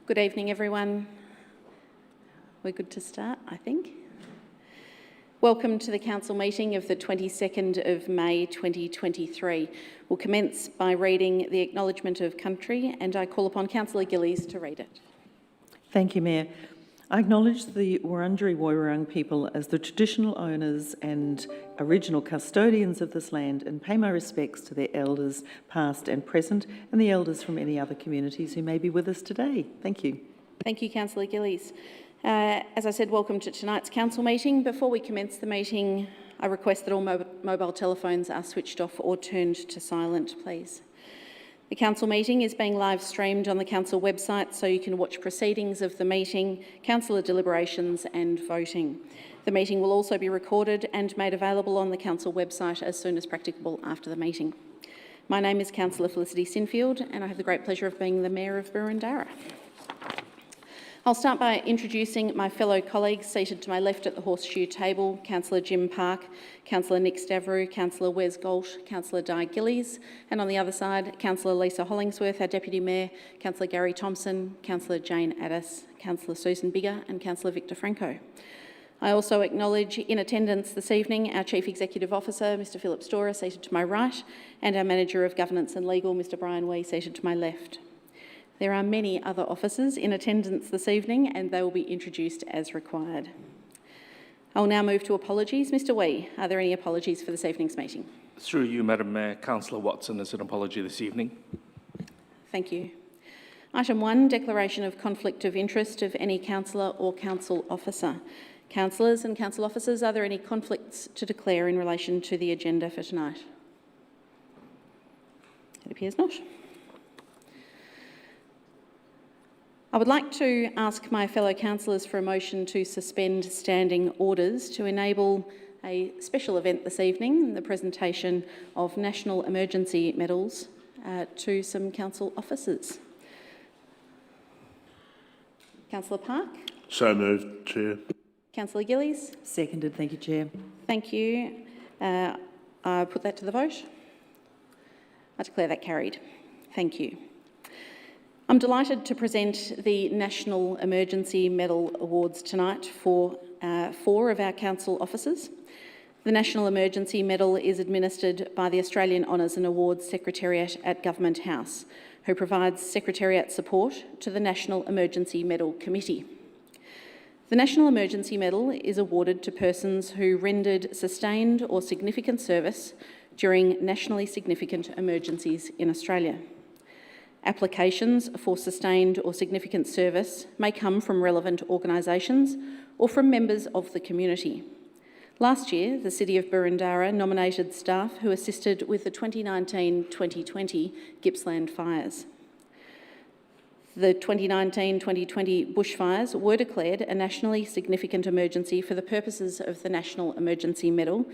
Good evening, everyone. We're good to start, I think. Welcome to the Council meeting of the 22nd of May 2023. We'll commence by reading the Acknowledgement of Country, and I call upon Councillor Gillies to read it. Thank you, Mayor. I acknowledge the Wurundjeri Woiwurrung people as the traditional owners and original custodians of this land and pay my respects to their elders, past and present, and the elders from any other communities who may be with us today. Thank you. Thank you, Councillor Gillies. As I said, welcome to tonight's Council meeting. Before we commence the meeting, I request that all mobile telephones are switched off or turned to silent, please. The Council meeting is being live streamed on the Council website, so you can watch proceedings of the meeting, councillor deliberations and voting. The meeting will also be recorded and made available on the Council website as soon as practicable after the meeting. My name is Councillor Felicity Sinfield and I have the great pleasure of being the Mayor of Boroondara. I'll start by introducing my fellow colleagues seated to my left at the horseshoe table: Councillor Jim Park, Councillor Nick Stavrou, Councillor Wes Galt, Councillor Di Gillies, and on the other side, Councillor Lisa Hollingsworth, our Deputy Mayor, Councillor Gary Thompson, Councillor Jane Addis, Councillor Susan Bigger and Councillor Victor Franco. I also acknowledge in attendance this evening our Chief Executive Officer, Mr Philip Storer, seated to my right, and our Manager of Governance and Legal, Mr Brian Wee, seated to my left. There are many other officers in attendance this evening and they will be introduced as required. I will now move to apologies. Mr Wee, are there any apologies for this evening's meeting? Through you, Madam Mayor, Councillor Watson has an apology this evening. Thank you. Item 1, declaration of conflict of interest of any councillor or council officer. Councillors and council officers, are there any conflicts to declare in relation to the agenda for tonight? It appears not. I would like to ask my fellow councillors for a motion to suspend standing orders to enable a special event this evening, the presentation of National Emergency Medals to some council officers. Councillor Park? So moved, Chair. Councillor Gillies? Seconded. Thank you, Chair. Thank you. I put that to the vote. I declare that carried. Thank you. I'm delighted to present the National Emergency Medal Awards tonight for 4 of our council officers. The National Emergency Medal is administered by the Australian Honours and Awards Secretariat at Government House, who provides Secretariat support to the National Emergency Medal Committee. The National Emergency Medal is awarded to persons who rendered sustained or significant service during nationally significant emergencies in Australia. Applications for sustained or significant service may come from relevant organisations or from members of the community. Last year, the City of Boroondara nominated staff who assisted with the 2019-2020 Gippsland fires. The 2019-2020 bushfires were declared a nationally significant emergency for the purposes of the National Emergency Medal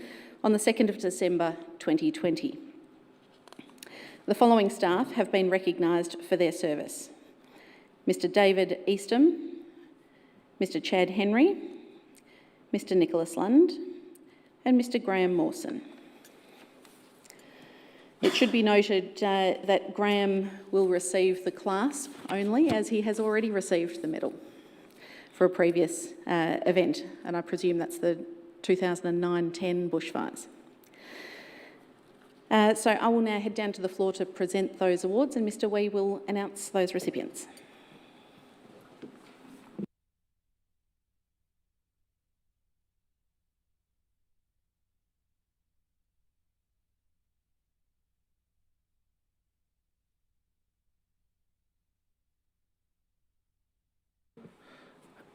on the 2nd of December 2020. The following staff have been recognised for their service: Mr David Eastham, Mr Chad Henry, Mr Nicholas Lund and Mr Graham Mawson. It should be noted that Graham will receive the clasp only, as he has already received the medal for a previous event, and I presume that's the 2009-10 bushfires. So I will now head down to the floor to present those awards, and Mr Wee will announce those recipients.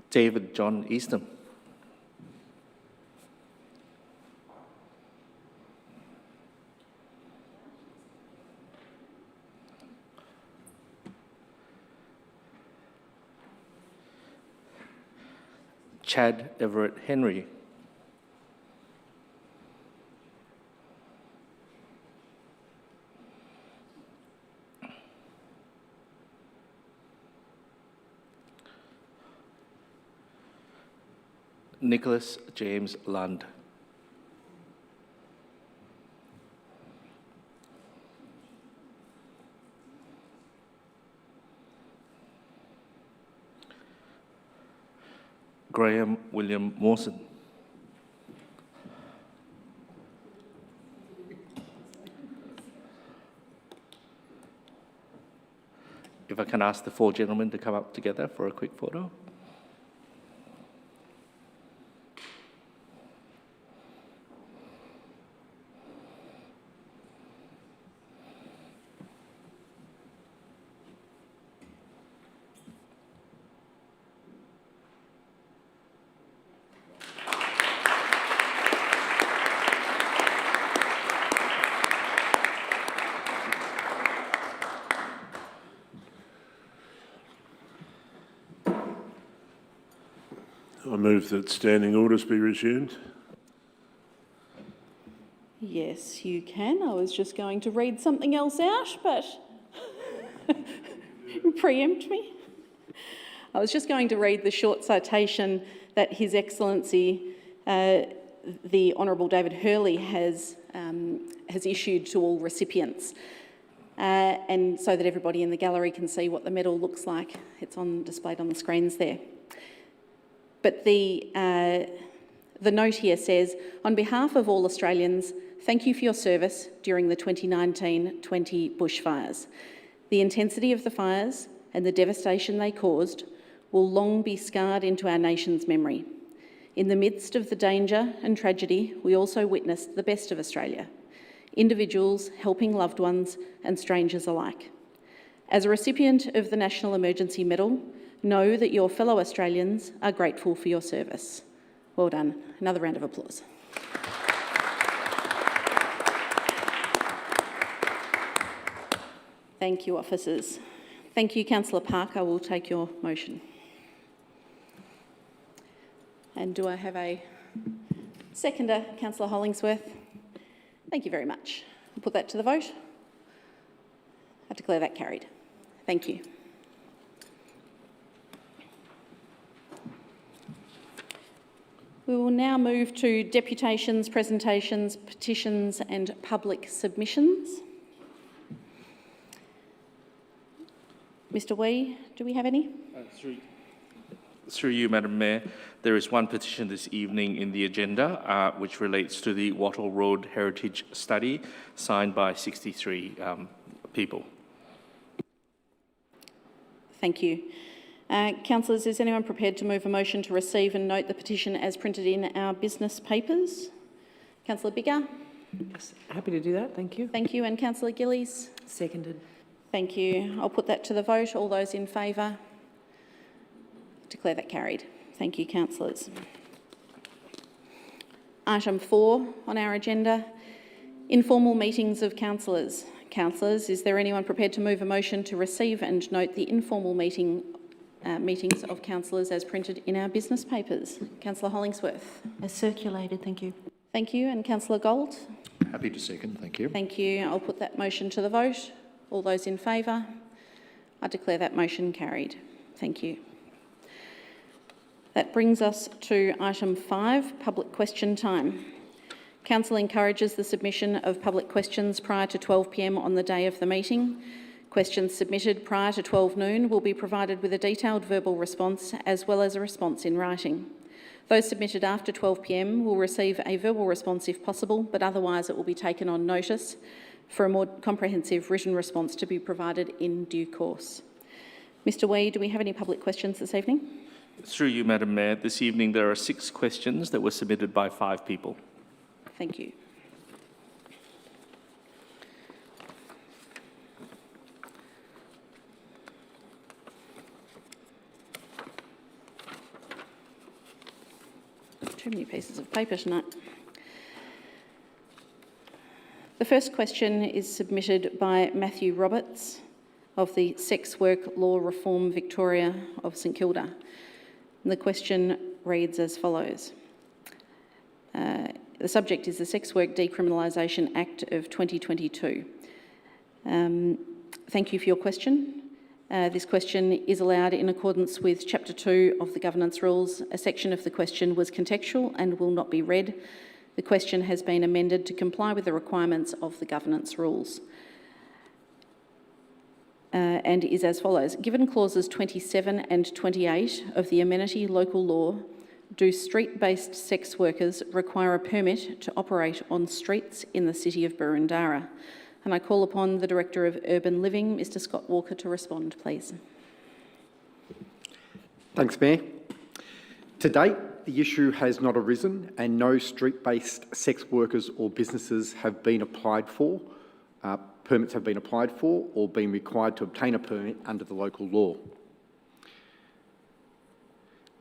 David John Eastham. Chad Everett Henry. Nicholas James Lund. Graham William Mawson. If I can ask the four gentlemen to come up together for a quick photo. I move that standing orders be resumed. Yes, you can. I was just going to read something else out, but you preempt me. I was just going to read the short citation that His Excellency, the Honourable David Hurley, has issued to all recipients, and so that everybody in the gallery can see what the medal looks like. It's displayed on the screens there. But the note here says, on behalf of all Australians, thank you for your service during the 2019-20 bushfires. The intensity of the fires and the devastation they caused will long be scarred into our nation's memory. In the midst of the danger and tragedy, we also witnessed the best of Australia, individuals helping loved ones and strangers alike. As a recipient of the National Emergency Medal, know that your fellow Australians are grateful for your service. Well done. Another round of applause. Thank you, officers. Thank you, Councillor Park. I will take your motion. And do I have a seconder, Councillor Hollingsworth? Thank you very much. I'll put that to the vote. I declare that carried. Thank you. We will now move to deputations, presentations, petitions and public submissions. Mr Wee, do we have any? Through you, Madam Mayor, there is one petition this evening in the agenda which relates to the Wattle Road Heritage Study, signed by 63 people. Thank you. Councillors, is anyone prepared to move a motion to receive and note the petition as printed in our business papers? Councillor Biggar? Yes, happy to do that, thank you. Thank you. And Councillor Gillies? Seconded. Thank you. I'll put that to the vote. All those in favour? Declare that carried. Thank you, councillors. Item 4 on our agenda, informal meetings of councillors. Councillors, is there anyone prepared to move a motion to receive and note the informal meetings of councillors as printed in our business papers? Councillor Hollingsworth. As circulated, thank you. Thank you. And Councillor Gold? Happy to second, thank you. Thank you. I'll put that motion to the vote. All those in favour? I declare that motion carried. Thank you. That brings us to item 5, public question time. Council encourages the submission of public questions prior to 12 p.m. on the day of the meeting. Questions submitted prior to 12 noon will be provided with a detailed verbal response as well as a response in writing. Those submitted after 12 p.m. will receive a verbal response if possible, but otherwise it will be taken on notice for a more comprehensive written response to be provided in due course. Mr Wee, do we have any public questions this evening? Through you, Madam Mayor, this evening there are 6 questions that were submitted by 5 people. Thank you. Too many pieces of paper tonight. The first question is submitted by Matthew Roberts of the Sex Work Law Reform Victoria of St Kilda. And the question reads as follows. The subject is the Sex Work Decriminalisation Act of 2022. Thank you for your question. This question is allowed in accordance with Chapter 2 of the Governance Rules. A section of the question was contextual and will not be read. The question has been amended to comply with the requirements of the Governance Rules and is as follows. Given clauses 27 and 28 of the Amenity Local Law Do street-based sex workers require a permit to operate on streets in the City of Boroondara? And I call upon the Director of Urban Living, Mr Scott Walker, to respond, please. Thanks, Mayor. To date, the issue has not arisen and no street-based sex workers or businesses have been applied for, permits have been applied for or been required to obtain a permit under the local law.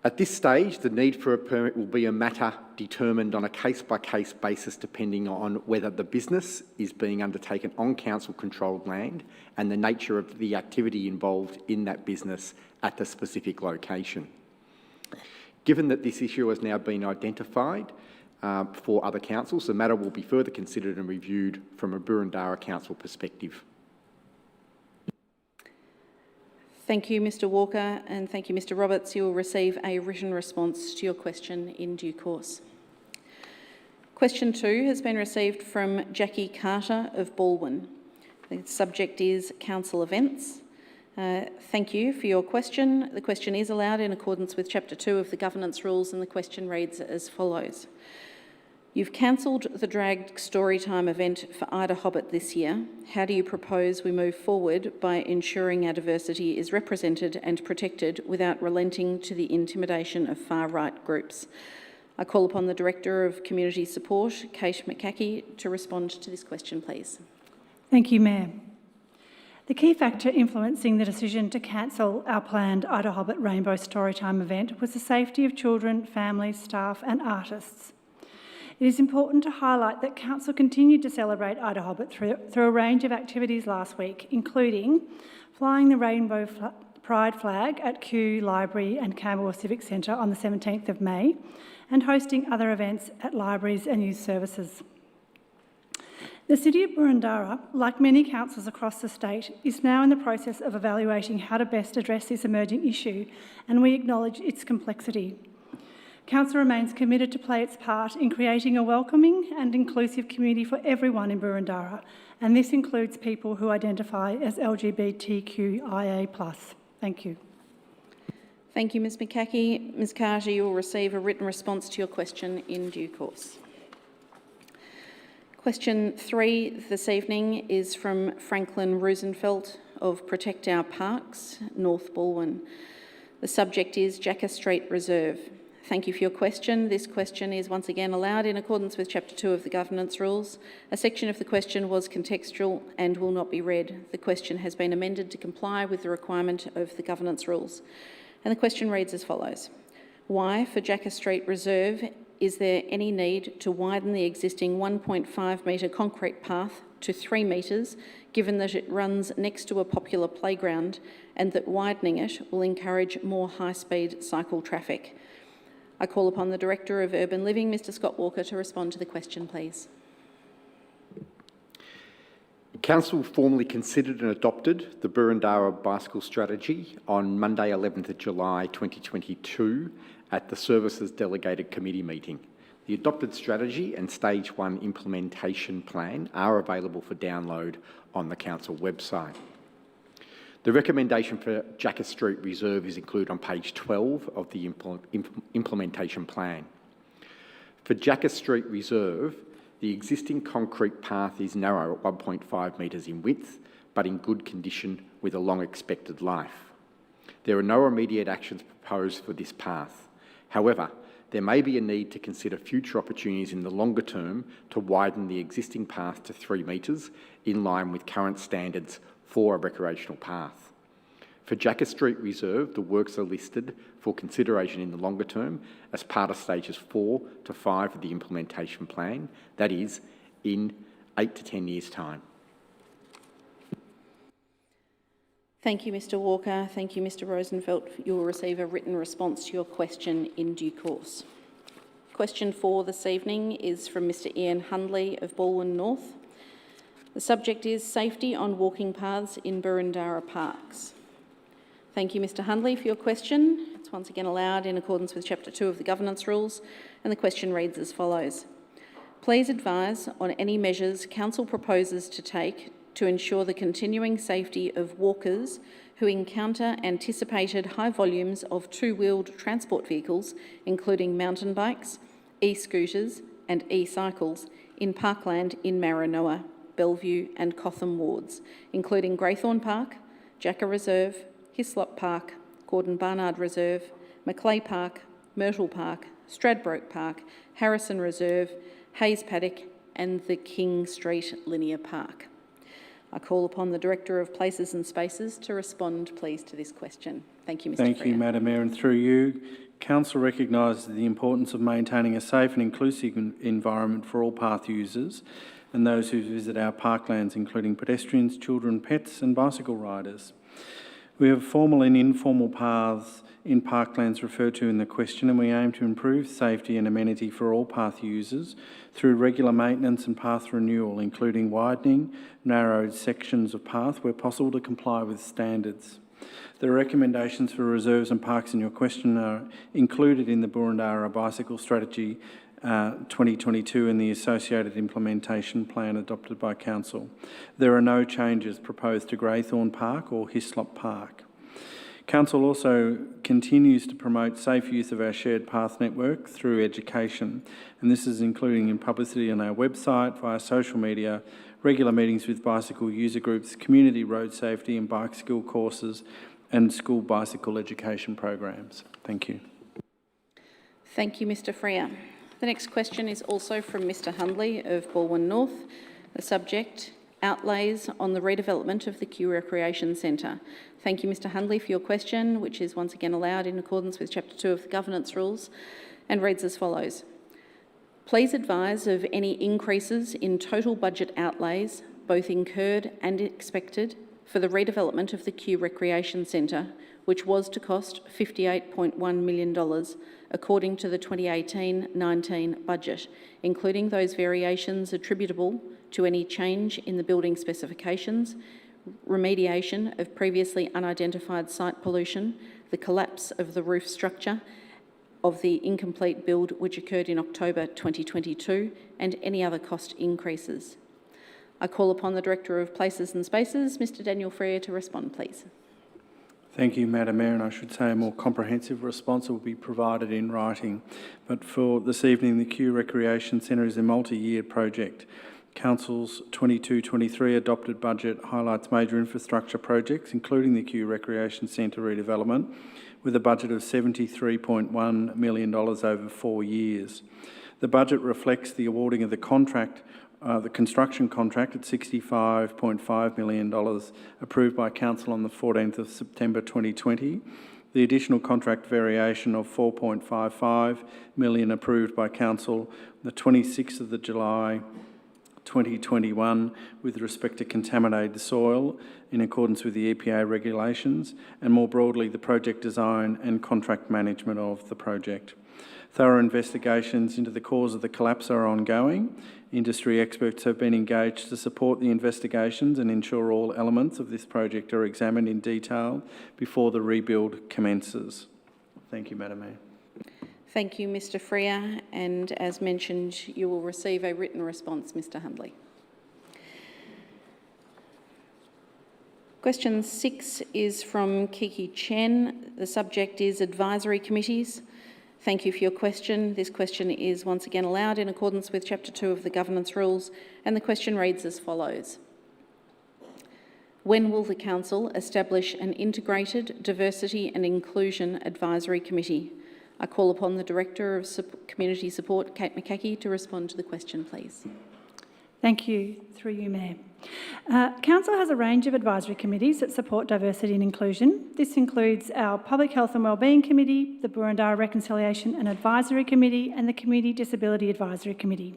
At this stage, the need for a permit will be a matter determined on a case-by-case basis depending on whether the business is being undertaken on council-controlled land and the nature of the activity involved in that business at the specific location. Given that this issue has now been identified for other councils, the matter will be further considered and reviewed from a Boroondara Council perspective. Thank you, Mr Walker, and thank you, Mr Roberts. You will receive a written response to your question in due course. Question 2 has been received from Jackie Carter of Balwyn. The subject is council events. Thank you for your question. The question is allowed in accordance with Chapter 2 of the Governance Rules, and the question reads as follows. You've cancelled the drag Storytime event for Ida Hobbit this year. How do you propose we move forward by ensuring our diversity is represented and protected without relenting to the intimidation of far-right groups? I call upon the Director of Community Support, Kate McCaughey, to respond to this question, please. Thank you, Mayor. The key factor influencing the decision to cancel our planned Ida Hobbit Rainbow Storytime event was the safety of children, families, staff and artists. It is important to highlight that Council continued to celebrate Ida Hobbit through a range of activities last week, including flying the Rainbow Pride flag at Kew Library and Camberwell Civic Centre on the 17th of May and hosting other events at libraries and youth services. The City of Boroondara, like many councils across the state, is now in the process of evaluating how to best address this emerging issue, and we acknowledge its complexity. Council remains committed to play its part in creating a welcoming and inclusive community for everyone in Boroondara, and this includes people who identify as LGBTQIA+. Thank you. Thank you, Ms McCaughey. Ms Carter, you will receive a written response to your question in due course. Question 3 this evening is from Franklin Rosenfeld of Protect Our Parks, North Balwyn. The subject is Jacker Street Reserve. Thank you for your question. This question is once again allowed in accordance with Chapter 2 of the Governance Rules. A section of the question was contextual and will not be read. The question has been amended to comply with the requirement of the Governance Rules. And the question reads as follows. Why, for Jacker Street Reserve, is there any need to widen the existing 1.5 metre concrete path to 3 metres, given that it runs next to a popular playground and that widening it will encourage more high-speed cycle traffic? I call upon the Director of Urban Living, Mr Scott Walker, to respond to the question, please. Council formally considered and adopted the Boroondara Bicycle Strategy on Monday 11th of July 2022 at the Services Delegated Committee meeting. The adopted strategy and Stage 1 implementation plan are available for download on the Council website. The recommendation for Jacker Street Reserve is included on page 12 of the implementation plan. For Jacker Street Reserve, the existing concrete path is narrow at 1.5 metres in width, but in good condition with a long expected life. There are no immediate actions proposed for this path. However, there may be a need to consider future opportunities in the longer term to widen the existing path to 3 metres in line with current standards for a recreational path. For Jacker Street Reserve, the works are listed for consideration in the longer term as part of stages 4 to 5 of the implementation plan, that is, in 8 to 10 years' time. Thank you, Mr Walker. Thank you, Mr Rosenfeld. You will receive a written response to your question in due course. Question 4 this evening is from Mr Ian Hundley of Balwyn North. The subject is safety on walking paths in Boroondara parks. Thank you, Mr Hundley, for your question. It's once again allowed in accordance with Chapter 2 of the Governance Rules, and the question reads as follows. Please advise on any measures Council proposes to take to ensure the continuing safety of walkers who encounter anticipated high volumes of two-wheeled transport vehicles, including mountain bikes, e-scooters and e-cycles, in parkland in Maranoa, Bellevue and Cotham wards, including Greythorn Park, Jacker Reserve, Hislop Park, Gordon Barnard Reserve, Macleay Park, Myrtle Park, Stradbroke Park, Harrison Reserve, Hayes Paddock and the King Street Linear Park. I call upon the Director of Places and Spaces to respond, please, to this question. Thank you, Mr. Thank you, Freer. Madam Mayor, and through you, Council recognises the importance of maintaining a safe and inclusive environment for all path users and those who visit our parklands, including pedestrians, children, pets and bicycle riders. We have formal and informal paths in parklands referred to in the question, and we aim to improve safety and amenity for all path users through regular maintenance and path renewal, including widening narrowed sections of path where possible to comply with standards. The recommendations for reserves and parks in your question are included in the Boroondara Bicycle Strategy 2022 and the associated implementation plan adopted by Council. There are no changes proposed to Greythorn Park or Hislop Park. Council also continues to promote safe use of our shared path network through education, and this is including in publicity on our website, via social media, regular meetings with bicycle user groups, community road safety and bike skill courses, and school bicycle education programs. Thank you. Thank you, Mr. Freer. The next question is also from Mr. Hundley of Balwyn North. The subject, outlays on the redevelopment of the Kew Recreation Centre. Thank you, Mr. Hundley, for your question, which is once again allowed in accordance with Chapter 2 of the Governance Rules and reads as follows. Please advise of any increases in total budget outlays, both incurred and expected, for the redevelopment of the Kew Recreation Centre, which was to cost $58.1 million according to the 2018-19 budget, including those variations attributable to any change in the building specifications, remediation of previously unidentified site pollution, the collapse of the roof structure of the incomplete build which occurred in October 2022, and any other cost increases. I call upon the Director of Places and Spaces, Mr. Daniel Freer, to respond, please. Thank you, Madam Mayor, and I should say a more comprehensive response will be provided in writing. But for this evening, the Kew Recreation Centre is a multi-year project. Council's 22-23 adopted budget highlights major infrastructure projects, including the Kew Recreation Centre redevelopment, with a budget of $73.1 million over 4 years. The budget reflects the awarding of the construction contract at $65.5 million approved by Council on the 14th of September 2020, the additional contract variation of $4.55 million approved by Council the 26th of July 2021 with respect to contaminated soil in accordance with the EPA regulations, and more broadly the project design and contract management of the project. Thorough investigations into the cause of the collapse are ongoing. Industry experts have been engaged to support the investigations and ensure all elements of this project are examined in detail before the rebuild commences. Thank you, Madam Mayor. Thank you, Mr. Freer, and as mentioned, you will receive a written response, Mr. Hundley. Question 6 is from Kiki Chen. The subject is advisory committees. Thank you for your question. This question is once again allowed in accordance with Chapter 2 of the Governance Rules, and the question reads as follows. When will the Council establish an integrated diversity and inclusion advisory committee? I call upon the Director of Community Support, Kate McCaughey, to respond to the question, please. Thank you. Through you, Mayor. Council has a range of advisory committees that support diversity and inclusion. This includes our Public Health and Wellbeing Committee, the Boroondara Reconciliation and Advisory Committee, and the Community Disability Advisory Committee.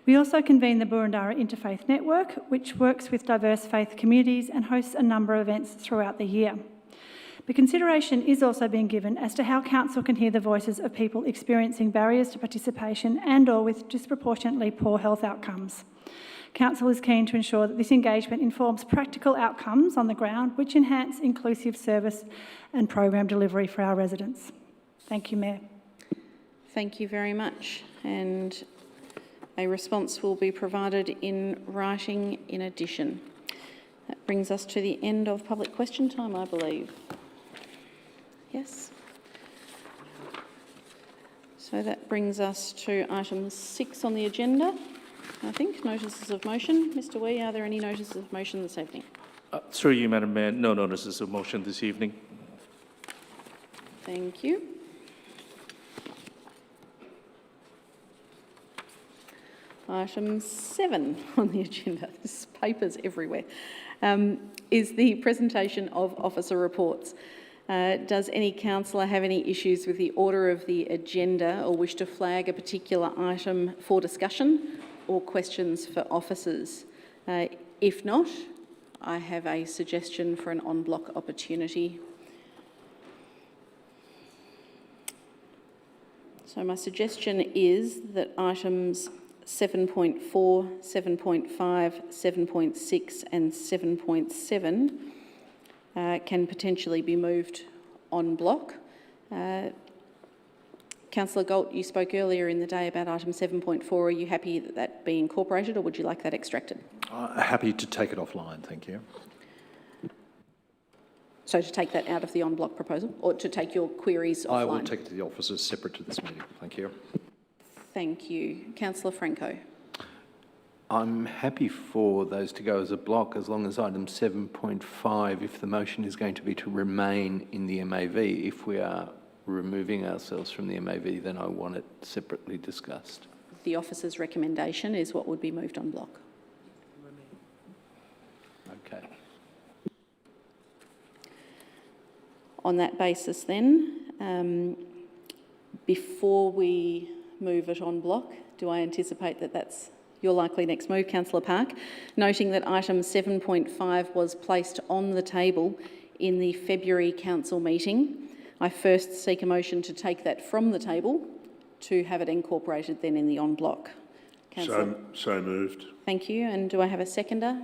We also convene the Boroondara Interfaith Network, which works with diverse faith communities and hosts a number of events throughout the year. But consideration is also being given as to how Council can hear the voices of people experiencing barriers to participation and/or with disproportionately poor health outcomes. Council is keen to ensure that this engagement informs practical outcomes on the ground which enhance inclusive service and program delivery for our residents. Thank you, Mayor. Thank you very much. And a response will be provided in writing in addition. brings us to the end of public question time, I believe. Yes. So that brings us to item 6 on the agenda, I think, notices of motion. Mr Wee, are there any notices of motion this evening? Through you, Madam Mayor, no notices of motion this evening. Thank you. Item 7 on the agenda, there's papers everywhere, is the presentation of officer reports. Does any councillor have any issues with the order of the agenda or wish to flag a particular item for discussion or questions for officers? If not, I have a suggestion for an en bloc opportunity. So my suggestion is that items 7.4, 7.5, 7.6 and 7.7 can potentially be moved en bloc. Councillor Galt, you spoke earlier in the day about item 7.4. Are you happy that that be incorporated, or would you like that extracted? Happy to take it offline, thank you. So to take that out of the en bloc proposal, or to take your queries offline? I will take it to the officers separate to this meeting, thank you. Thank you. Councillor Franco. I'm happy for those to go as a block as long as item 7.5, if the motion is going to be to remain in the MAV. If we are removing ourselves from the MAV, then I want it separately discussed. The officer's recommendation is what would be moved en bloc. Okay. On that basis then, before we move it en bloc, do I anticipate that that's your likely next move, Councillor Park? Noting that item 7.5 was placed on the table in the February council meeting, I first seek a motion to take that from the table to have it incorporated then in the en bloc. So moved. Thank you. And do I have a seconder?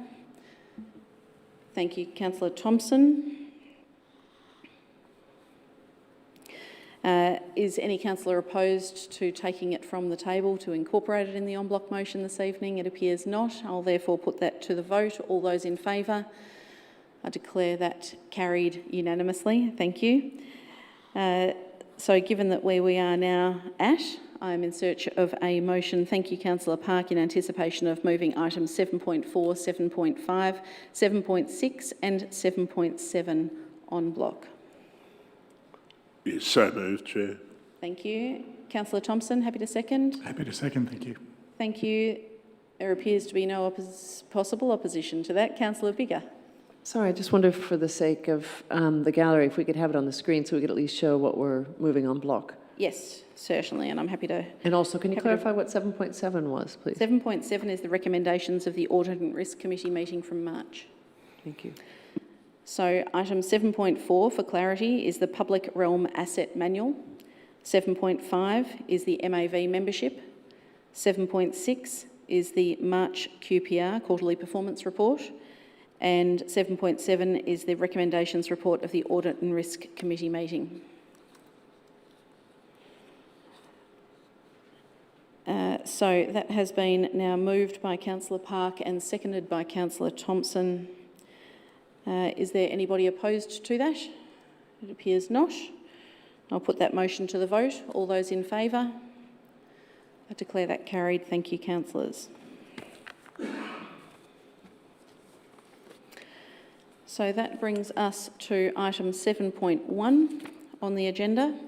Thank you. Councillor Thompson. Is any councillor opposed to taking it from the table to incorporate it in the en bloc motion this evening? It appears not. I'll therefore put that to the vote. All those in favour? I declare that carried unanimously. Thank you. So given that where we are now at, I am in search of a motion. Thank you, Councillor Park, in anticipation of moving items 7.4, 7.5, 7.6 and 7.7 en bloc. Yes, so moved, Chair. Thank you. Councillor Thompson, happy to second? Happy to second, thank you. Thank you. There appears to be no possible opposition to that. Councillor Biggar. Sorry, I just wonder for the sake of the gallery, if we could have it on the screen so we could at least show what we're moving en bloc. Yes, certainly, and I'm happy to... And also, can you clarify what 7.7 was, please? 7.7 is the recommendations of the Audit and Risk Committee meeting from March. Thank you. So item 7.4, for clarity, is the Public Realm Asset Manual. 7.5 is the MAV membership. 7.6 is the March QPR, Quarterly Performance Report. And 7.7 is the recommendations report of the Audit and Risk Committee meeting. So that has been now moved by Councillor Park and seconded by Councillor Thompson. Is there anybody opposed to that? It appears not. I'll put that motion to the vote. All those in favour? I declare that carried. Thank you, councillors. So that brings us to item 7.1 on the agenda,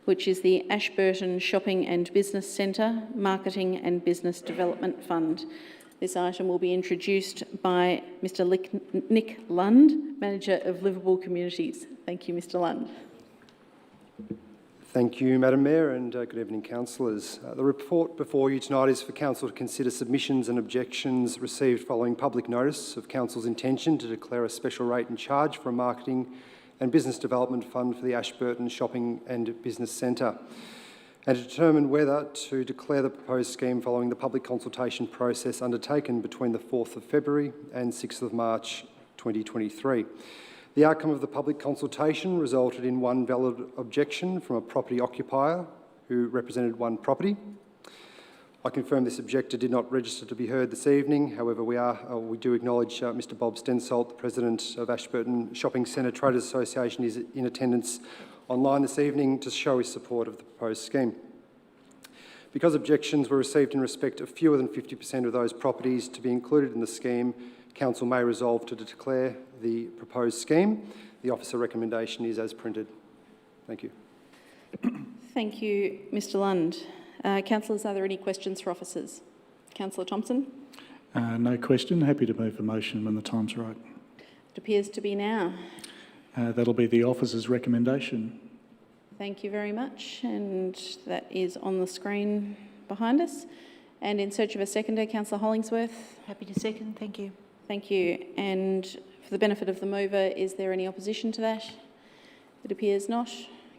which is the Ashburton Shopping and Business Centre Marketing and Business Development Fund. This item will be introduced by Mr Nick Lund, Manager of Liveable Communities. Thank you, Mr Lund. Thank you, Madam Mayor, and good evening, councillors. The report before you tonight is for Council to consider submissions and objections received following public notice of Council's intention to declare a special rate and charge for a marketing and business development fund for the Ashburton Shopping and Business Centre, and to determine whether to declare the proposed scheme following the public consultation process undertaken between the 4th of February and 6th of March 2023. The outcome of the public consultation resulted in one valid objection from a property occupier who represented one property. I confirm this objector did not register to be heard this evening. However, we do acknowledge Mr Bob Stensolt, the President of Ashburton Shopping Centre Traders Association, is in attendance online this evening to show his support of the proposed scheme. Because objections were received in respect of fewer than 50% of those properties to be included in the scheme, Council may resolve to declare the proposed scheme. The officer recommendation is as printed. Thank you. Thank you, Mr Lund. Councillors, are there any questions for officers? Councillor Thompson? No question. Happy to move the motion when the time's right. It appears to be now. That'll be the officer's recommendation. Thank you very much, and that is on the screen behind us. And in search of a seconder, Councillor Hollingsworth. Happy to second, thank you. Thank you. And for the benefit of the mover, is there any opposition to that? It appears not.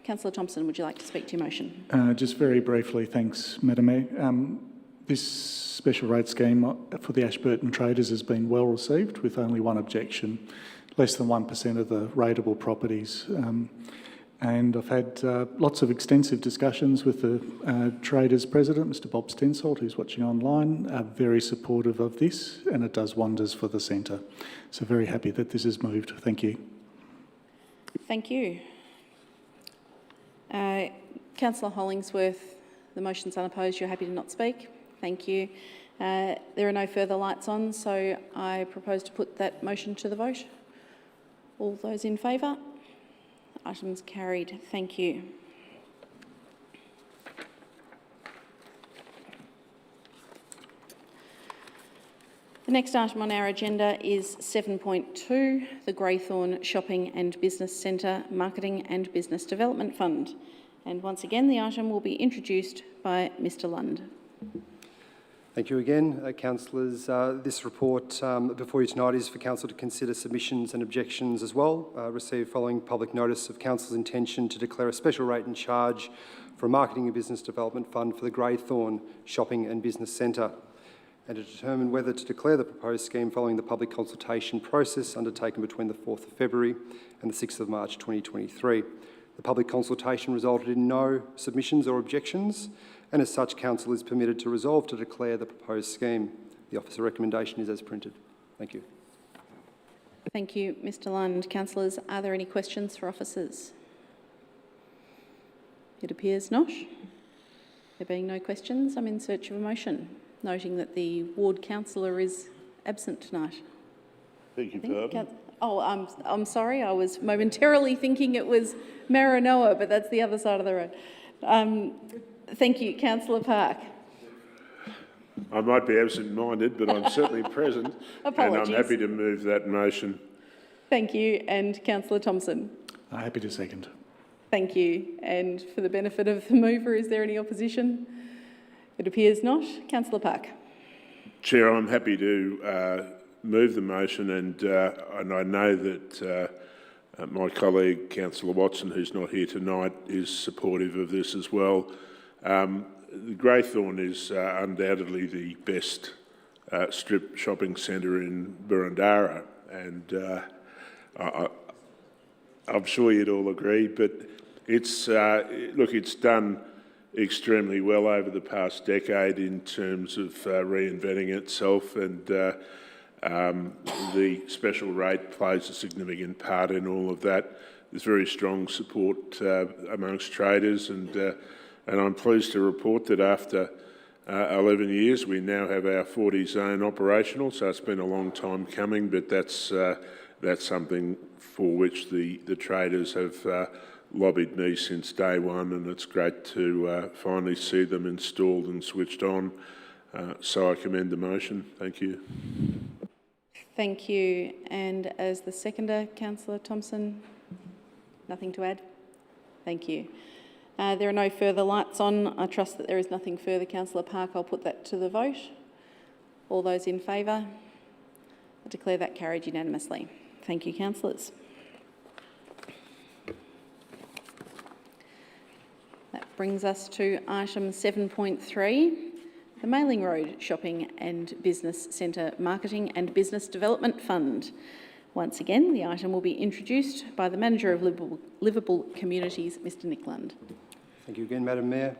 Councillor Thompson, would you like to speak to your motion? Just very briefly, thanks, Madam Mayor. This special rate scheme for the Ashburton traders has been well received with only one objection, less than 1% of the rateable properties. And I've had lots of extensive discussions with the Traders President, Mr Bob Stensolt, who's watching online, very supportive of this, and it does wonders for the centre. So very happy that this is moved. Thank you. Thank you. Councillor Hollingsworth, the motion's unopposed. You're happy to not speak? Thank you. There are no further lights on, so I propose to put that motion to the vote. All those in favour? Item's carried. Thank you. The next item on our agenda is 7.2, the Greythorn Shopping and Business Centre Marketing and Business Development Fund. And once again, the item will be introduced by Mr Lund. Thank you again, councillors. This report before you tonight is for council to consider submissions and objections as well, received following public notice of council's intention to declare a special rate and charge for a marketing and business development fund for the Greythorn Shopping and Business Centre, and to determine whether to declare the proposed scheme following the public consultation process undertaken between the 4th of February and the 6th of March 2023. The public consultation resulted in no submissions or objections, and as such, council is permitted to resolve to declare the proposed scheme. The officer recommendation is as printed. Thank you. Thank you, Mr Lund. Councillors, are there any questions for officers? It appears not. There being no questions, I'm in search of a motion, noting that the ward councillor is absent tonight. Beg your pardon? I'm sorry, I was momentarily thinking it was Maranoa, but that's the other side of the road. Thank you. Councillor Park. I might be absent-minded, but I'm certainly present. Apologies. And I'm happy to move that motion. Thank you. And Councillor Thompson. Happy to second. Thank you. And for the benefit of the mover, is there any opposition? It appears not. Councillor Park. Chair, I'm happy to move the motion, and I know that my colleague, Councillor Watson, who's not here tonight, is supportive of this as well. The Greythorn is undoubtedly the best strip shopping centre in Boroondara, and I'm sure you'd all agree, but it's it's done extremely well over the past decade in terms of reinventing itself, and the special rate plays a significant part in all of that. There's very strong support amongst traders, and I'm pleased to report that after 11 years we now have our 40 zone operational, so it's been a long time coming, but that's something for which the traders have lobbied me since day one, and it's great to finally see them installed and switched on. So I commend the motion. Thank you. Thank you. And as the seconder, Councillor Thompson, nothing to add? Thank you. There are no further lights on. I trust that there is nothing further. Councillor Park, I'll put that to the vote. All those in favour? I declare that carried unanimously. Thank you, councillors. That brings us to item 7.3, the Mailing Road Shopping and Business Centre Marketing and Business Development Fund. Once again, the item will be introduced by the Manager of Liveable Communities, Mr Nick Lund. Thank you again, Madam Mayor.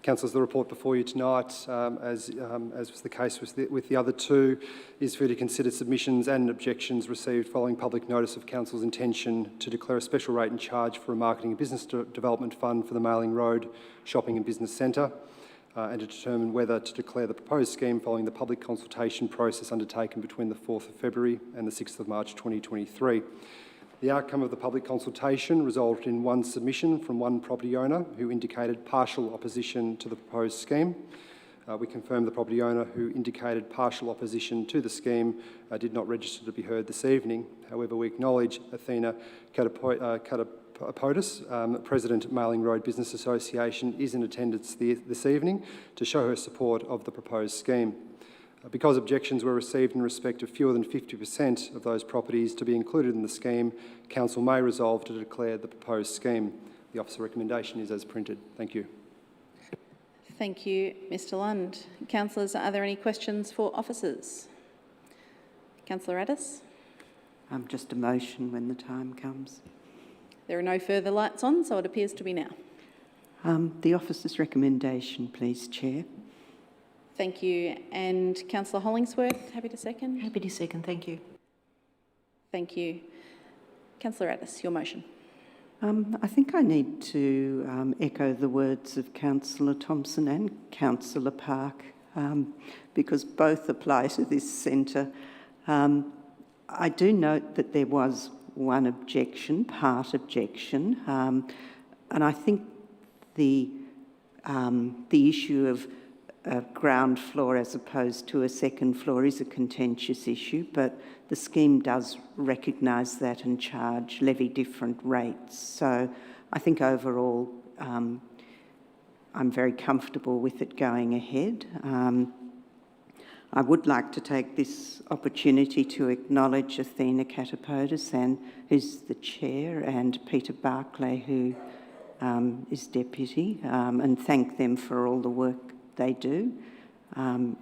Councillors, the report before you tonight, as was the case with the other two, is for you to consider submissions and objections received following public notice of Council's intention to declare a special rate and charge for a marketing and business development fund for the Mailing Road Shopping and Business Centre, and to determine whether to declare the proposed scheme following the public consultation process undertaken between the 4th of February and the 6th of March 2023. The outcome of the public consultation resulted in one submission from one property owner who indicated partial opposition to the proposed scheme. We confirm the property owner who indicated partial opposition to the scheme did not register to be heard this evening. However, we acknowledge Athena Katapodis, President Mailing Road Business Association, is in attendance this evening to show her support of the proposed scheme. Because objections were received in respect of fewer than 50% of those properties to be included in the scheme, Council may resolve to declare the proposed scheme. The officer recommendation is as printed. Thank you. Thank you, Mr Lund. Councillors, are there any questions for officers? Councillor Addis? Just a motion when the time comes. There are no further lights on, so it appears to be now. The officer's recommendation, please, Chair. Thank you. And Councillor Hollingsworth, happy to second? Happy to second, thank you. Thank you. Councillor Addis, your motion. I think I need to echo the words of Councillor Thompson and Councillor Park, because both apply to this centre. I do note that there was one objection, part objection, and I think the issue of a ground floor as opposed to a second floor is a contentious issue, but the scheme does recognise that and levy different rates. So I think overall I'm very comfortable with it going ahead. I would like to take this opportunity to acknowledge Athena Katapodis, who's the chair, and Peter Barclay, who is deputy, and thank them for all the work they do,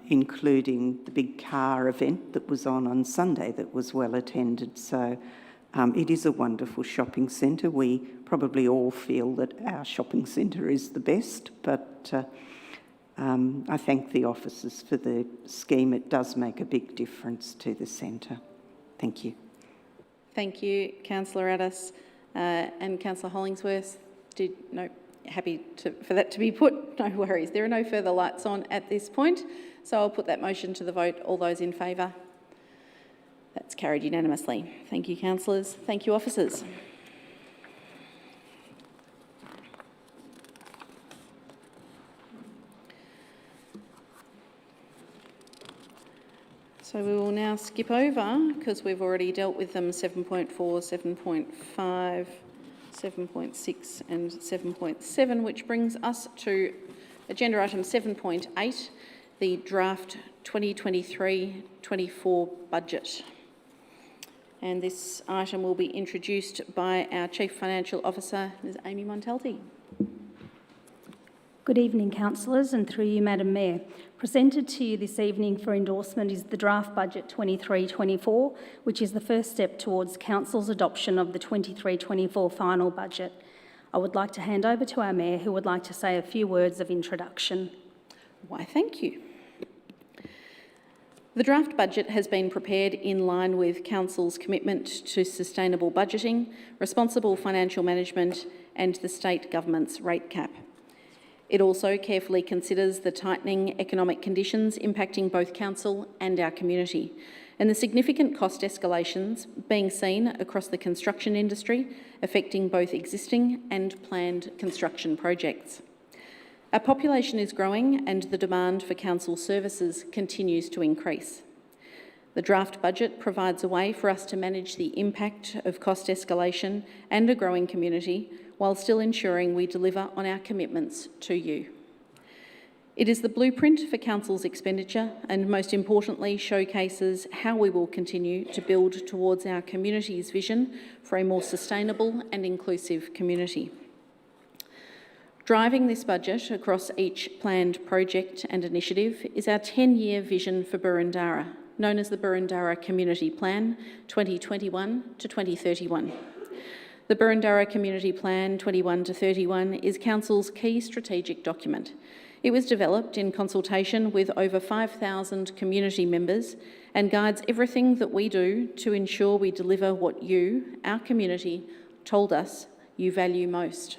including the big car event that was on Sunday that was well attended. So it is a wonderful shopping centre. We probably all feel that our shopping centre is the best, but I thank the officers for the scheme. It does make a big difference to the centre. Thank you. Thank you, Councillor Addis. And Councillor Hollingsworth, happy for that to be put. No worries. There are no further lights on at this point, so I'll put that motion to the vote. All those in favour? That's carried unanimously. Thank you, councillors. Thank you, officers. So we will now skip over, because we've already dealt with them, 7.4, 7.5, 7.6 and 7.7, which brings us to agenda item 7.8, the draft 2023-24 budget. And this item will be introduced by our Chief Financial Officer, Ms Amy Montalti. Good evening, councillors, and through you, Madam Mayor. Presented to you this evening for endorsement is the draft budget 23-24, which is the first step towards Council's adoption of the 23-24 final budget. I would like to hand over to our Mayor, who would like to say a few words of introduction. Why, thank you. The draft budget has been prepared in line with Council's commitment to sustainable budgeting, responsible financial management and the state government's rate cap. It also carefully considers the tightening economic conditions impacting both council and our community, and the significant cost escalations being seen across the construction industry, affecting both existing and planned construction projects. Our population is growing and the demand for council services continues to increase. The draft budget provides a way for us to manage the impact of cost escalation and a growing community, while still ensuring we deliver on our commitments to you. It is the blueprint for Council's expenditure and, most importantly, showcases how we will continue to build towards our community's vision for a more sustainable and inclusive community. Driving this budget across each planned project and initiative is our 10-year vision for Boroondara, known as the Boroondara Community Plan 2021 to 2031. The Boroondara Community Plan 21 to 31 is Council's key strategic document. It was developed in consultation with over 5,000 community members and guides everything that we do to ensure we deliver what you, our community, told us you value most.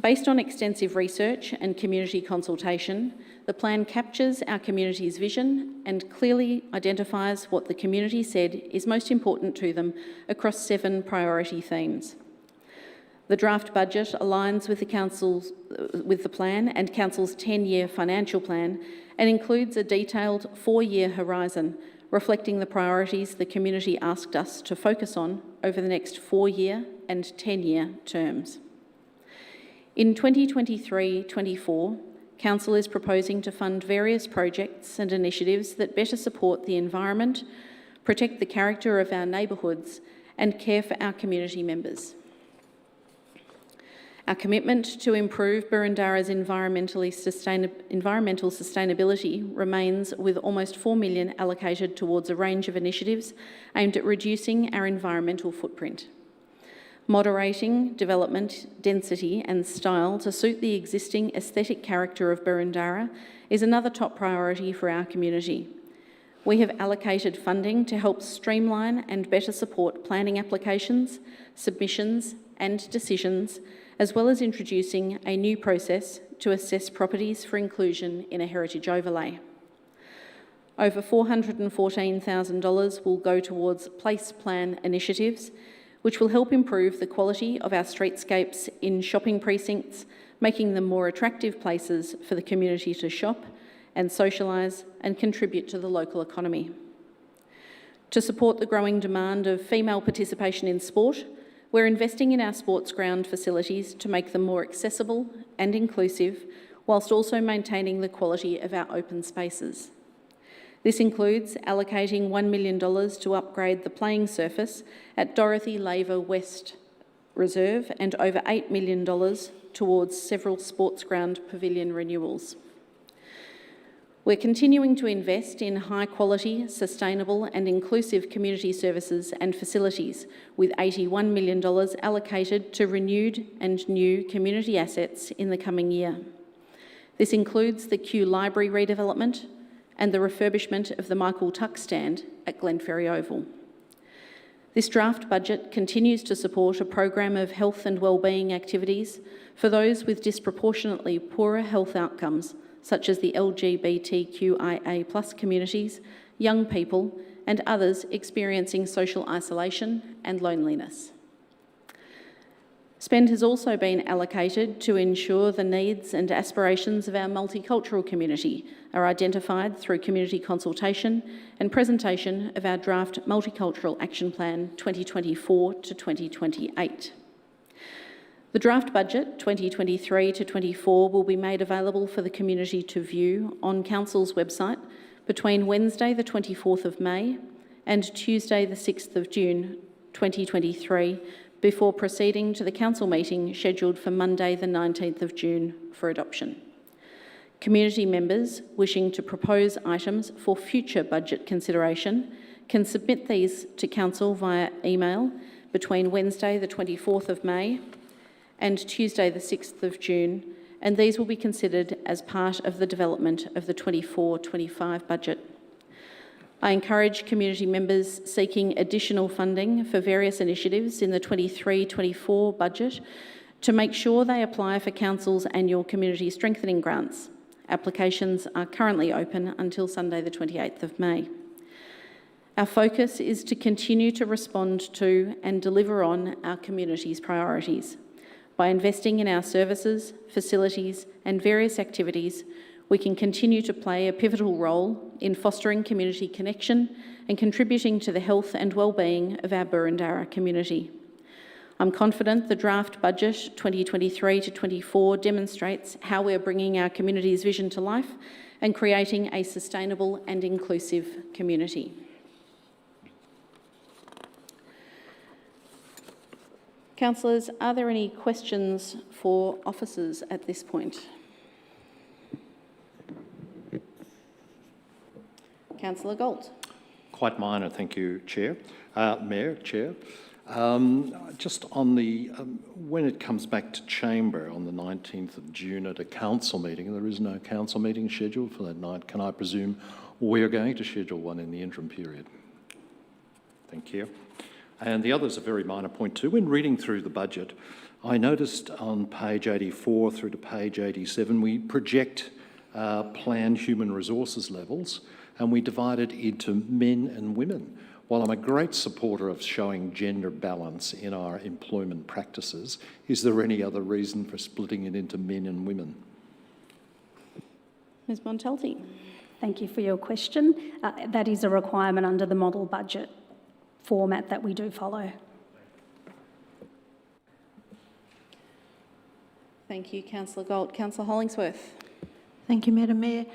Based on extensive research and community consultation, the plan captures our community's vision and clearly identifies what the community said is most important to them across 7 priority themes. The draft budget aligns with the plan and Council's 10-year financial plan and includes a detailed 4-year horizon reflecting the priorities the community asked us to focus on over the next 4-year and 10-year terms. In 2023-24, Council is proposing to fund various projects and initiatives that better support the environment, protect the character of our neighbourhoods and care for our community members. Our commitment to improve Burundara's environmental sustainability remains, with almost $4 million allocated towards a range of initiatives aimed at reducing our environmental footprint. Moderating development, density and style to suit the existing aesthetic character of Burundara is another top priority for our community. We have allocated funding to help streamline and better support planning applications, submissions and decisions, as well as introducing a new process to assess properties for inclusion in a heritage overlay. Over $414,000 will go towards place plan initiatives, which will help improve the quality of our streetscapes in shopping precincts, making them more attractive places for the community to shop and socialise and contribute to the local economy. To support the growing demand of female participation in sport, we're investing in our sports ground facilities to make them more accessible and inclusive, whilst also maintaining the quality of our open spaces. This includes allocating $1 million to upgrade the playing surface at Dorothy Laver West Reserve and over $8 million towards several sports ground pavilion renewals. We're continuing to invest in high-quality, sustainable and inclusive community services and facilities, with $81 million allocated to renewed and new community assets in the coming year. This includes the Kew Library redevelopment and the refurbishment of the Michael Tuck stand at Glenferrie Oval. This draft budget continues to support a program of health and wellbeing activities for those with disproportionately poorer health outcomes, such as the LGBTQIA+ communities, young people, and others experiencing social isolation and loneliness. Spend has also been allocated to ensure the needs and aspirations of our multicultural community are identified through community consultation and presentation of our draft Multicultural Action Plan 2024 to 2028. The draft budget 2023 to 24 will be made available for the community to view on Council's website between Wednesday the 24th of May and Tuesday the 6th of June 2023, before proceeding to the Council meeting scheduled for Monday the 19th of June for adoption. Community members wishing to propose items for future budget consideration can submit these to Council via email between Wednesday the 24th of May and Tuesday the 6th of June, and these will be considered as part of the development of the 24-25 budget. I encourage community members seeking additional funding for various initiatives in the 23-24 budget to make sure they apply for Council's annual community strengthening grants. Applications are currently open until Sunday the 28th of May. Our focus is to continue to respond to and deliver on our community's priorities. By investing in our services, facilities and various activities, we can continue to play a pivotal role in fostering community connection and contributing to the health and wellbeing of our Burundara community. I'm confident the draft budget 2023 to 24 demonstrates how we're bringing our community's vision to life and creating a sustainable and inclusive community. Councillors, are there any questions for officers at this point? Councillor Galt. Quite minor, thank you, Chair. Mayor, Chair. Just on the, when it comes back to chamber on the 19th of June at a council meeting, there is no council meeting scheduled for that night. Can I presume we're going to schedule one in the interim period? Thank you. And the other is a very minor point too. When reading through the budget, I noticed on page 84 through to page 87, we project planned human resources levels and we divide it into men and women. While I'm a great supporter of showing gender balance in our employment practices, is there any other reason for splitting it into men and women? Ms Montalti. Thank you for your question. That is a requirement under the model budget format that we do follow. Thank you, Councillor Gold. Councillor Hollingsworth. Thank you, Madam Mayor.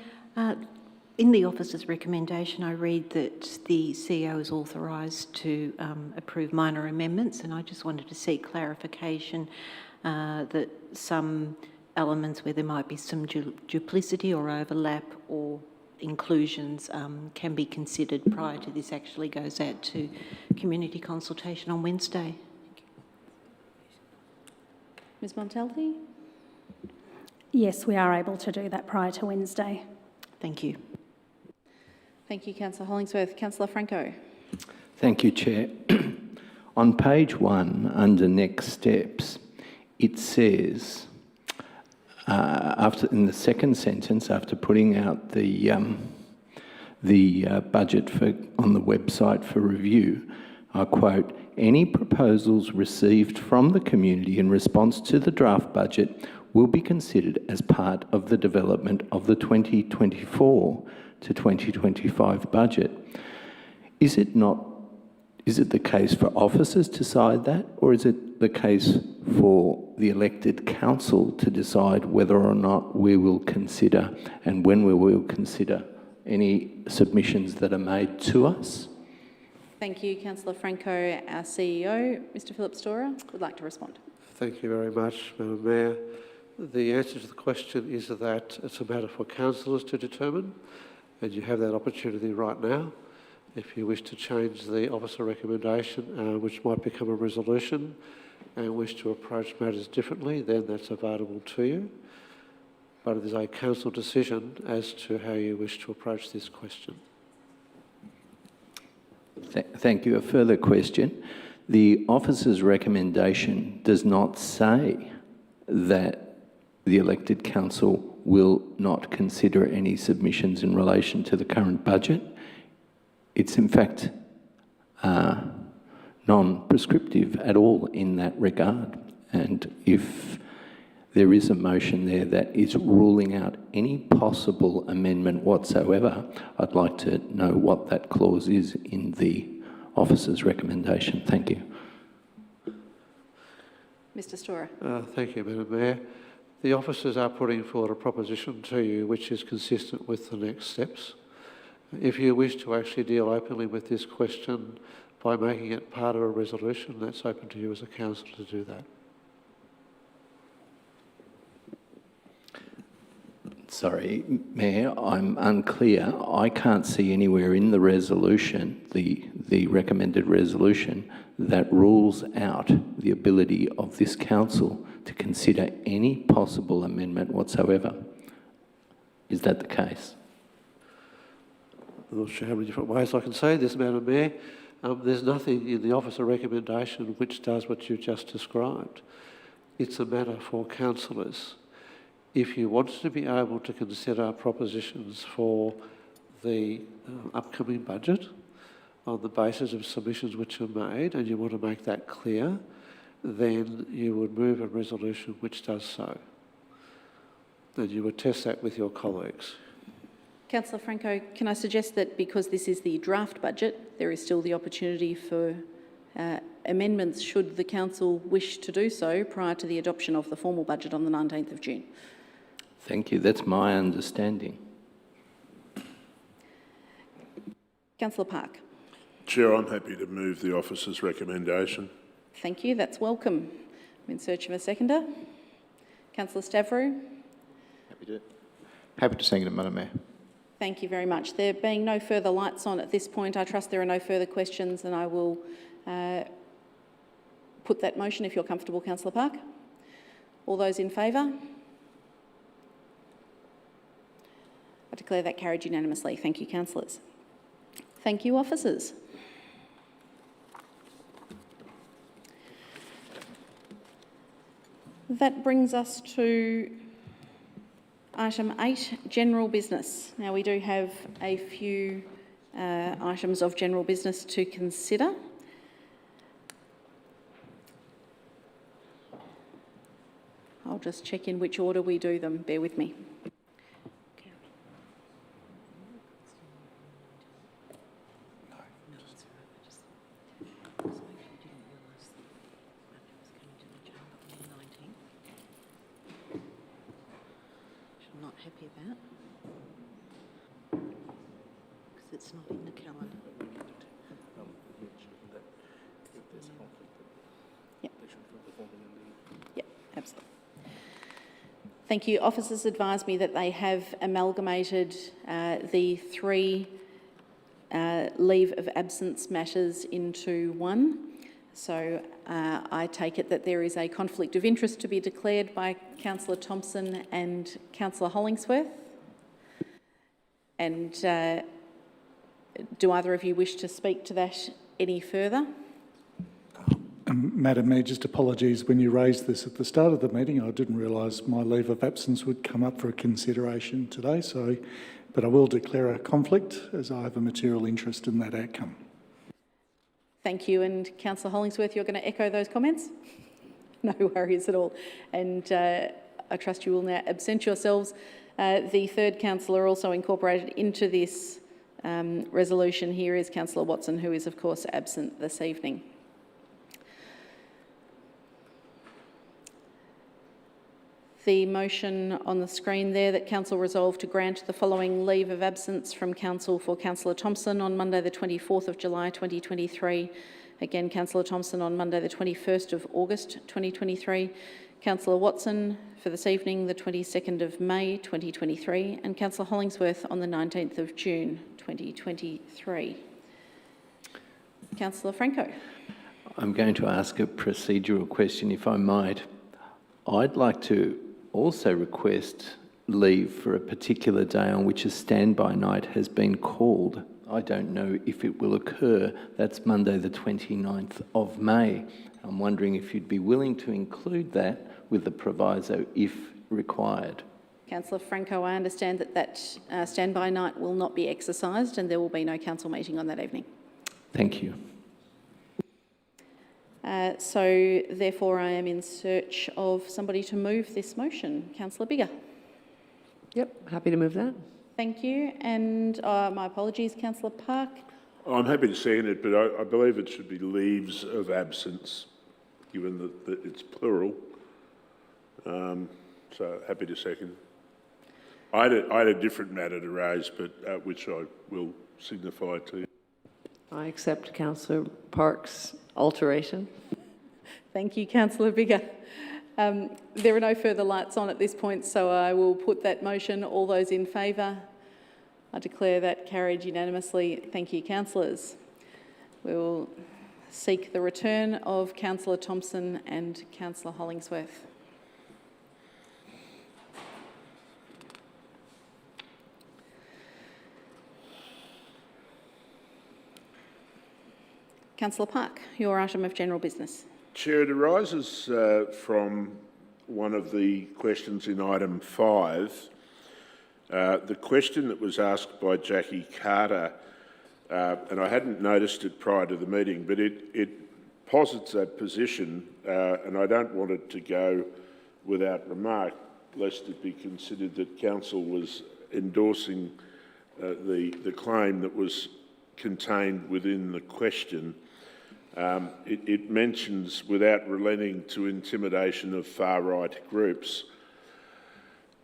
In the officer's recommendation, I read that the CEO is authorised to approve minor amendments, and I just wanted to seek clarification that some elements where there might be some duplicity or overlap or inclusions can be considered prior to this actually goes out to community consultation on Wednesday. Ms Montalti. Yes, we are able to do that prior to Wednesday. Thank you. Thank you, Councillor Hollingsworth. Councillor Franco. Thank you, Chair. On page 1, under next steps, it says, in the second sentence, after putting out the budget on the website for review, I quote, "Any proposals received from the community in response to the draft budget will be considered as part of the development of the 2024 to 2025 budget." Is it the case for officers to decide that, or is it the case for the elected council to decide whether or not we will consider and when we will consider any submissions that are made to us? Thank you, Councillor Franco. Our CEO, Mr Philip Storer, would like to respond. Thank you very much, Madam Mayor. The answer to the question is that it's a matter for councillors to determine, and you have that opportunity right now. If you wish to change the officer recommendation, which might become a resolution, and wish to approach matters differently, then that's available to you. But it is a council decision as to how you wish to approach this question. Thank you. A further question. The officer's recommendation does not say that the elected council will not consider any submissions in relation to the current budget. It's in fact non-prescriptive at all in that regard. And if there is a motion there that is ruling out any possible amendment whatsoever, I'd like to know what that clause is in the officer's recommendation. Thank you. Mr Storer. Thank you, Madam Mayor. The officers are putting forward a proposition to you which is consistent with the next steps. If you wish to actually deal openly with this question by making it part of a resolution, that's open to you as a council to do that. Sorry, Mayor, I'm unclear. I can't see anywhere in the resolution, the recommended resolution, that rules out the ability of this council to consider any possible amendment whatsoever. Is that the case? I'm not sure how many different ways I can say this, Madam Mayor. There's nothing in the officer recommendation which does what you just described. It's a matter for councillors. If you want to be able to consider propositions for the upcoming budget on the basis of submissions which are made, and you want to make that clear, then you would move a resolution which does so. And you would test that with your colleagues. Councillor Franco, can I suggest that because this is the draft budget, there is still the opportunity for amendments should the council wish to do so prior to the adoption of the formal budget on the 19th of June? Thank you. That's my understanding. Councillor Park. Chair, I'm happy to move the officer's recommendation. Thank you. That's welcome. I'm in search of a seconder. Councillor Stavrou. Happy to second it, Madam Mayor. Thank you very much. There being no further lights on at this point, I trust there are no further questions, and I will put that motion if you're comfortable, Councillor Park. All those in favour? I declare that carried unanimously. Thank you, councillors. Thank you, officers. That brings us to item 8, general business. Now, we do have a few items of general business to consider. I'll just check in which order we do them. Bear with me. Happy about, because it's not in the calendar. Yep, absolutely. Thank you. Officers advised me that they have amalgamated the 3 leave of absence matters into one. So I take it that there is a conflict of interest to be declared by Councillor Thompson and Councillor Hollingsworth. And do either of you wish to speak to that any further? Madam Mayor, just apologies. When you raised this at the start of the meeting, I didn't realise my leave of absence would come up for a consideration today. But I will declare a conflict as I have a material interest in that outcome. Thank you. And Councillor Hollingsworth, you're going to echo those comments? No worries at all. And I trust you will now absent yourselves. The third councillor also incorporated into this resolution here is Councillor Watson, who is, of course, absent this evening. The motion on the screen there that Council resolved to grant the following leave of absence from Council for Councillor Thompson on Monday the 24th of July 2023. Again, Councillor Thompson on Monday the 21st of August 2023. Councillor Watson for this evening the 22nd of May 2023. And Councillor Hollingsworth on the 19th of June 2023. Councillor Franco. I'm going to ask a procedural question, if I might. I'd like to also request leave for a particular day on which a standby night has been called. I don't know if it will occur. That's Monday the 29th of May. I'm wondering if you'd be willing to include that with the proviso if required. Councillor Franco, I understand that standby night will not be exercised and there will be no council meeting on that evening. Thank you. So therefore I am in search of somebody to move this motion. Councillor Biggar. Yep, happy to move that. Thank you. And my apologies, Councillor Park. I'm happy to second it, but I believe it should be leaves of absence, given that it's plural. So happy to second. I had a different matter to raise, but which I will signify to you. I accept Councillor Park's alteration. Thank you, Councillor Biggar. There are no further lights on at this point, so I will put that motion. All those in favour? I declare that carried unanimously. Thank you, councillors. We will seek the return of Councillor Thompson and Councillor Hollingsworth. Councillor Park, your item of general business. Chair, it arises from one of the questions in item 5. The question that was asked by Jackie Carter, and I hadn't noticed it prior to the meeting, but it posits that position, and I don't want it to go without remark, lest it be considered that council was endorsing the claim that was contained within the question. It mentions, without relenting to intimidation of far-right groups,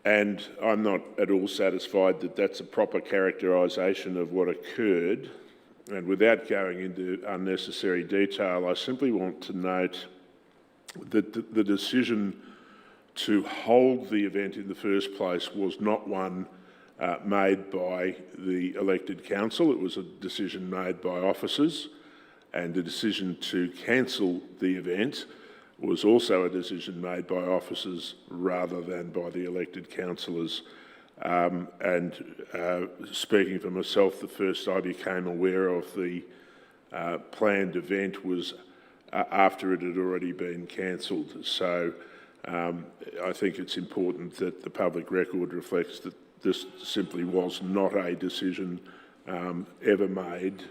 and I'm not at all satisfied that that's a proper characterisation of what occurred. And without going into unnecessary detail, I simply want to note that the decision to hold the event in the first place was not one made by the elected council. It was a decision made by officers. and the decision to cancel the event was also a decision made by officers rather than by the elected councillors. Speaking for myself, the first I became aware of the planned event was after it had already been cancelled. So I think it's important that the public record reflects that this simply was not a decision ever made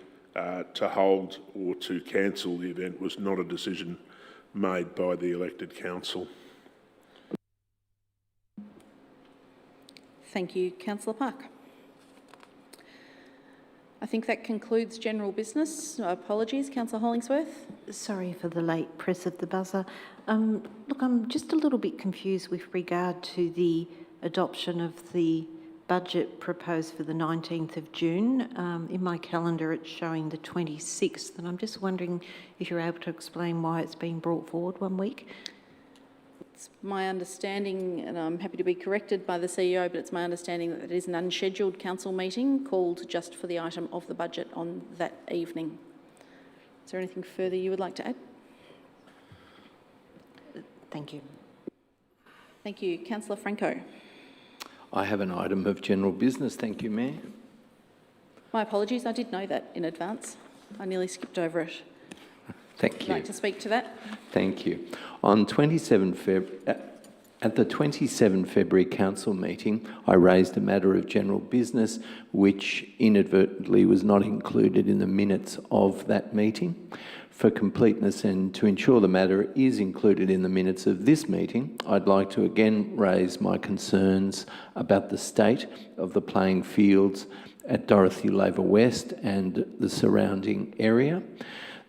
to hold or to cancel the event, was not a decision made by the elected council. Thank you, Councillor Park. I think that concludes general business. Apologies, Councillor Hollingsworth. Sorry for the late press of the buzzer. Look, I'm just a little bit confused with regard to the adoption of the budget proposed for the 19th of June. In my calendar, it's showing the 26th, and I'm just wondering if you're able to explain why it's been brought forward 1 week. It's my understanding, and I'm happy to be corrected by the CEO, but it's my understanding that it is an unscheduled council meeting called just for the item of the budget on that evening. Is there anything further you would like to add? Thank you. Thank you. Councillor Franco. I have an item of general business. Thank you, Mayor. My apologies, I did know that in advance. I nearly skipped over it. Thank Would you. you like to speak to that? Thank you. At the 27 February council meeting, I raised a matter of general business which inadvertently was not included in the minutes of that meeting. For completeness and to ensure the matter is included in the minutes of this meeting, I'd like to again raise my concerns about the state of the playing fields at Dorothy Laver West and the surrounding area.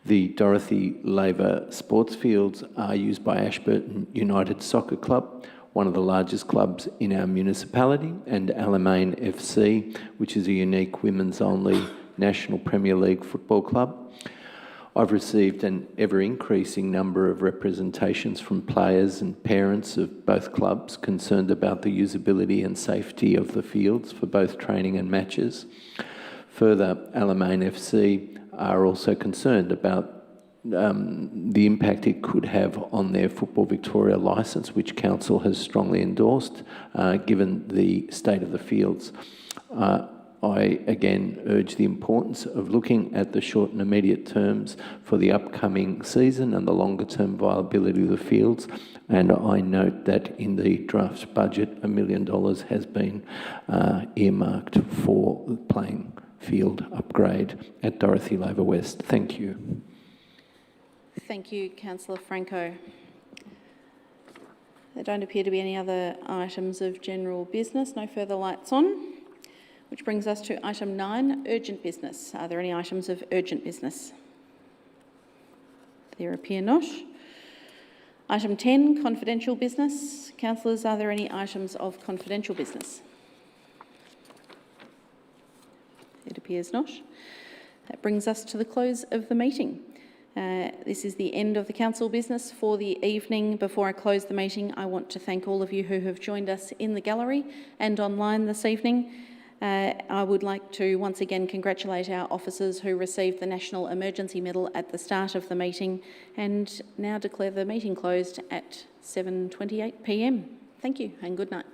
The Dorothy Laver sports fields are used by Ashburton United Soccer Club, one of the largest clubs in our municipality, and Alamein FC, which is a unique women's-only National Premier League football club. I've received an ever-increasing number of representations from players and parents of both clubs concerned about the usability and safety of the fields for both training and matches. Further, Alamein FC are also concerned about the impact it could have on their Football Victoria licence, which Council has strongly endorsed, given the state of the fields. I again urge the importance of looking at the short and immediate terms for the upcoming season and the longer term viability of the fields. And I note that in the draft budget, $1 million has been earmarked for the playing field upgrade at Dorothy Laver West. Thank you. Thank you, Councillor Franco. There don't appear to be any other items of general business. No further lights on, which brings us to item 9, urgent business. Are there any items of urgent business? There appear not. Item 10, confidential business. Councillors, are there any items of confidential business? It appears not. That brings us to the close of the meeting. This is the end of the council business for the evening. Before I close the meeting, I want to thank all of you who have joined us in the gallery and online this evening. I would like to once again congratulate our officers who received the National Emergency Medal at the start of the meeting, and now declare the meeting closed at 7:28 p.m. Thank you and good night.